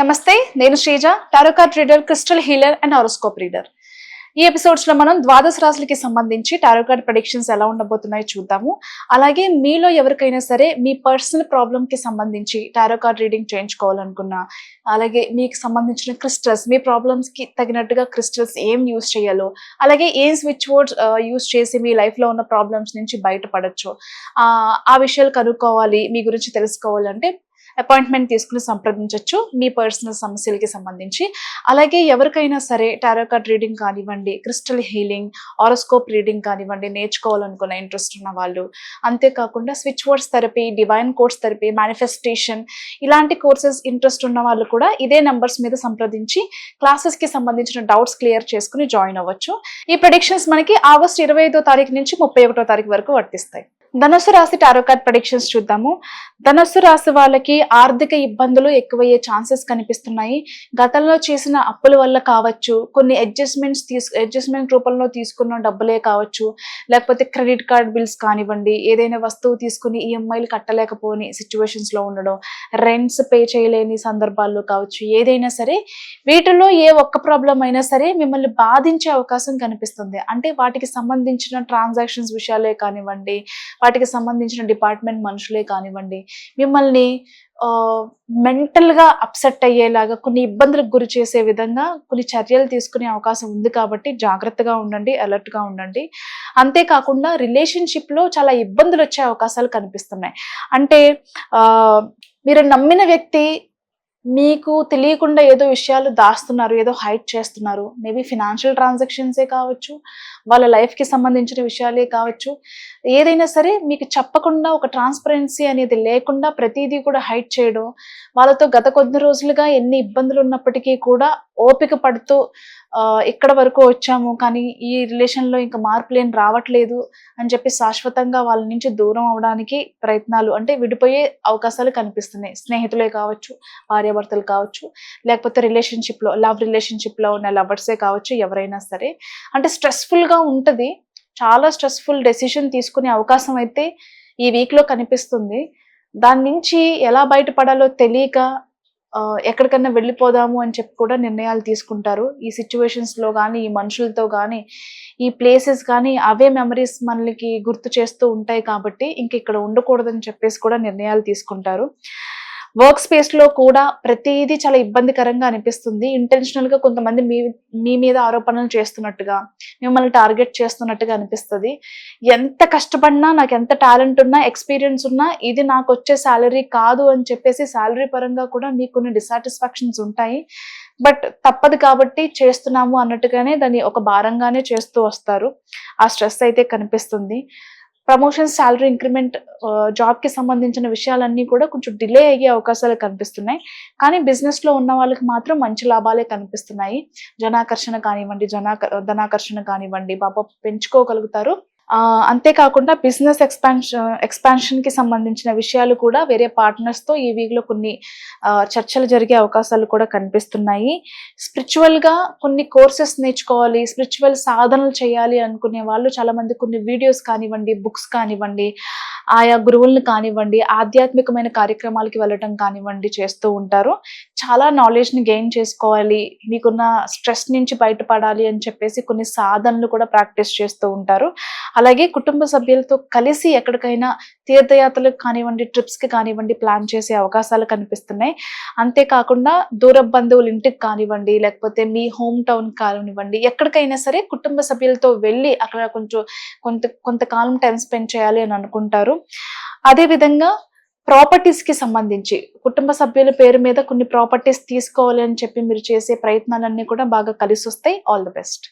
నమస్తే, నేను Sreeja, tarot card reader, crystal healer and horoscope reader. ఈ ఎపిసోడ్స్ లో మనం ద్వాదశ రాశులకి సంబంధించి టారో కార్డ్ ప్రెడిక్షన్స్ ఎలా ఉండబోతున్నాయో చూద్దాము. అలాగే మీలో ఎవరికైనా సరే మీ పర్సనల్ ప్రాబ్లమ్ కి సంబంధించి టారో కార్డ్ రీడింగ్ చేయించుకోవాలనుకున్నా, అలాగే మీకు సంబంధించిన క్రిస్టల్స్, మీ ప్రాబ్లమ్స్ కి తగినట్టుగా క్రిస్టల్స్ ఏం యూస్ చేయాలో, అలాగే ఏం స్విచ్ వర్డ్స్ యూస్ చేసి మీ లైఫ్ లో ఉన్న ప్రాబ్లమ్స్ నుంచి బయటపడచ్చు, ఆ విషయాలు కనుక్కోవాలి, మీ గురించి తెలుసుకోవాలంటే అపాయింట్మెంట్ తీసుకుని సంప్రదించవచ్చు మీ పర్సనల్ సమస్యలకి సంబంధించి. అలాగే ఎవరికైనా సరే టారో కార్డ్ రీడింగ్ కానివ్వండి, క్రిస్టల్ హీలింగ్, హారోస్కోప్ రీడింగ్ కానివ్వండి నేర్చుకోవాలనుకున్న ఇంట్రెస్ట్ ఉన్న వాళ్ళు, అంతేకాకుండా switch words therapy, divine course therapy, manifestation ఇలాంటి కోర్సెస్ ఇంట్రెస్ట్ ఉన్న వాళ్ళు కూడా ఇదే నెంబర్స్ మీద సంప్రదించి క్లాసెస్ కి సంబంధించిన డౌట్స్ క్లియర్ చేసుకుని జాయిన్ అవ్వచ్చు. ఈ ప్రెడిక్షన్స్ మనకి ఆగస్టు 25వ తారీఖు నుంచి 31వ తారీఖు వరకు వర్తిస్తాయి. ధనుస్సు రాశి టారో కార్డ్ ప్రెడిక్షన్స్ చూద్దాము. ధనుస్సు రాశి వాళ్ళకి ఆర్థిక ఇబ్బందులు ఎక్కువయ్యే ఛాన్సెస్ కనిపిస్తున్నాయి. గతంలో చేసిన అప్పుల వల్ల కావచ్చు, కొన్ని అడ్జస్ట్మెంట్ రూపంలో తీసుకున్న డబ్బులే కావచ్చు, లేకపోతే క్రెడిట్ కార్డ్ బిల్స్ కానివ్వండి, ఏదైనా వస్తువు తీసుకుని ఈఎంఐలు కట్టలేకపోని సిచ్యువేషన్స్ లో ఉండడం, రెంట్స్ పే చేయలేని సందర్భాల్లో కావచ్చు, ఏదైనా సరే వీటిలో ఏ ఒక్క ప్రాబ్లం అయినా సరే మిమ్మల్ని బాధించే అవకాశం కనిపిస్తుంది. అంటే వాటికి సంబంధించిన ట్రాన్సాక్షన్స్ విషయాలే కానివ్వండి, వాటికి సంబంధించిన డిపార్ట్మెంట్ మనుషులే కానివ్వండి, మిమ్మల్ని మెంటల్ గా అప్సెట్ అయ్యేలాగా కొన్ని ఇబ్బందులకు గురి చేసే విధంగా కొన్ని చర్యలు తీసుకునే అవకాశం ఉంది. కాబట్టి జాగ్రత్తగా ఉండండి, అలర్ట్ గా ఉండండి. అంతేకాకుండా రిలేషన్షిప్ లో చాలా ఇబ్బందులు వచ్చే అవకాశాలు కనిపిస్తున్నాయి. అంటే మీరు నమ్మిన వ్యక్తి మీకు తెలియకుండా ఏదో విషయాలు దాస్తున్నారు, ఏదో హైడ్ చేస్తున్నారు. మేబీ ఫినాన్షియల్ ట్రాన్సాక్షన్సే కావచ్చు, వాళ్ళ లైఫ్కి సంబంధించిన విషయాలే కావచ్చు, ఏదైనా సరే మీకు చెప్పకుండా ఒక ట్రాన్స్పరెన్సీ అనేది లేకుండా ప్రతిదీ కూడా హైడ్ చేయడం, వాళ్ళతో గత కొద్ది రోజులుగా ఎన్ని ఇబ్బందులు ఉన్నప్పటికీ కూడా ఓపిక పడుతూ ఇక్కడ వరకు వచ్చాము, కానీ ఈ రిలేషన్లో ఇంకా మార్పులేం రావట్లేదు అని చెప్పి శాశ్వతంగా వాళ్ళ నుంచి దూరం అవడానికి ప్రయత్నాలు, అంటే విడిపోయే అవకాశాలు కనిపిస్తున్నాయి. స్నేహితులే కావచ్చు, భార్యాభర్తలు కావచ్చు, లేకపోతే లవ్ రిలేషన్షిప్లో ఉన్న లవర్సే కావచ్చు, ఎవరైనా సరే. అంటే స్ట్రెస్ఫుల్గా ఉంటుంది, చాలా స్ట్రెస్ఫుల్ డెసిషన్ తీసుకునే అవకాశం అయితే ఈ వీక్లో కనిపిస్తుంది. దాని నుంచి ఎలా బయటపడాలో తెలియక ఎక్కడికన్నా వెళ్ళిపోదాము అని చెప్పి కూడా నిర్ణయాలు తీసుకుంటారు. ఈ సిచ్యువేషన్స్లో కానీ, ఈ మనుషులతో కానీ, ఈ ప్లేసెస్ కానీ అవే మెమరీస్ మనకి గుర్తు చేస్తూ ఉంటాయి. కాబట్టి ఇంక ఇక్కడ ఉండకూడదని చెప్పేసి కూడా నిర్ణయాలు తీసుకుంటారు. వర్క్ స్పేస్లో కూడా ప్రతిదీ చాలా ఇబ్బందికరంగా అనిపిస్తుంది. ఇంటెన్షనల్గా కొంతమంది మీ మీద ఆరోపణలు చేస్తున్నట్టుగా, మిమ్మల్ని టార్గెట్ చేస్తున్నట్టుగా అనిపిస్తుంది. ఎంత కష్టపడినా, నాకు ఎంత టాలెంట్ ఉన్నా, ఎక్స్పీరియన్స్ ఉన్నా, ఇది నాకు వచ్చే శాలరీ కాదు అని చెప్పేసి శాలరీ పరంగా కూడా మీకు కొన్ని డిసాటిస్ఫాక్షన్స్ ఉంటాయి. బట్ తప్పదు కాబట్టి చేస్తున్నాము అన్నట్టుగానే దాన్ని ఒక భారంగానే చేస్తూ వస్తారు. ఆ స్ట్రెస్ అయితే కనిపిస్తుంది. ప్రమోషన్స్, శాలరీ ఇంక్రిమెంట్, జాబ్కి సంబంధించిన విషయాలన్నీ కూడా కొంచెం డిలే అయ్యే అవకాశాలు కనిపిస్తున్నాయి. కానీ బిజినెస్లో ఉన్న వాళ్ళకి మాత్రం మంచి లాభాలే కనిపిస్తున్నాయి. ధనాకర్షణ కానివ్వండి బాగా పెంచుకోగలుగుతారు. అంతేకాకుండా బిజినెస్ ఎక్స్పాన్షన్కి సంబంధించిన విషయాలు కూడా వేరే పార్ట్నర్స్తో ఈ వీక్లో కొన్ని చర్చలు జరిగే అవకాశాలు కూడా కనిపిస్తున్నాయి. స్పిరిచువల్గా కొన్ని కోర్సెస్ నేర్చుకోవాలి, స్పిరిచువల్ సాధనలు చేయాలి అనుకునే వాళ్ళు చాలామంది కొన్ని వీడియోస్ కానివ్వండి, బుక్స్ కానివ్వండి, ఆయా గురువులను కానివ్వండి, ఆధ్యాత్మికమైన కార్యక్రమాలకి వెళ్ళటం కానివ్వండి చేస్తూ ఉంటారు. చాలా నాలెడ్జ్ని గెయిన్ చేసుకోవాలి, మీకున్న స్ట్రెస్ నుంచి బయటపడాలి అని చెప్పేసి కొన్ని సాధనలు కూడా ప్రాక్టీస్ చేస్తూ ఉంటారు. అలాగే కుటుంబ సభ్యులతో కలిసి ఎక్కడికైనా తీర్థయాత్రలకు కానివ్వండి, ట్రిప్స్కి కానివ్వండి ప్లాన్ చేసే అవకాశాలు కనిపిస్తున్నాయి. అంతేకాకుండా దూర బంధువుల ఇంటికి కానివ్వండి, లేకపోతే మీ హోమ్ టౌన్ కానివ్వండి, ఎక్కడికైనా సరే కుటుంబ సభ్యులతో వెళ్ళి అక్కడ కొంతకాలం టైం స్పెండ్ చేయాలి అని అనుకుంటారు. అదేవిధంగా ప్రాపర్టీస్కి సంబంధించి కుటుంబ సభ్యుల పేరు మీద కొన్ని ప్రాపర్టీస్ తీసుకోవాలి అని చెప్పి మీరు చేసే ప్రయత్నాలన్నీ కూడా బాగా కలిసి వస్తాయి. All the best.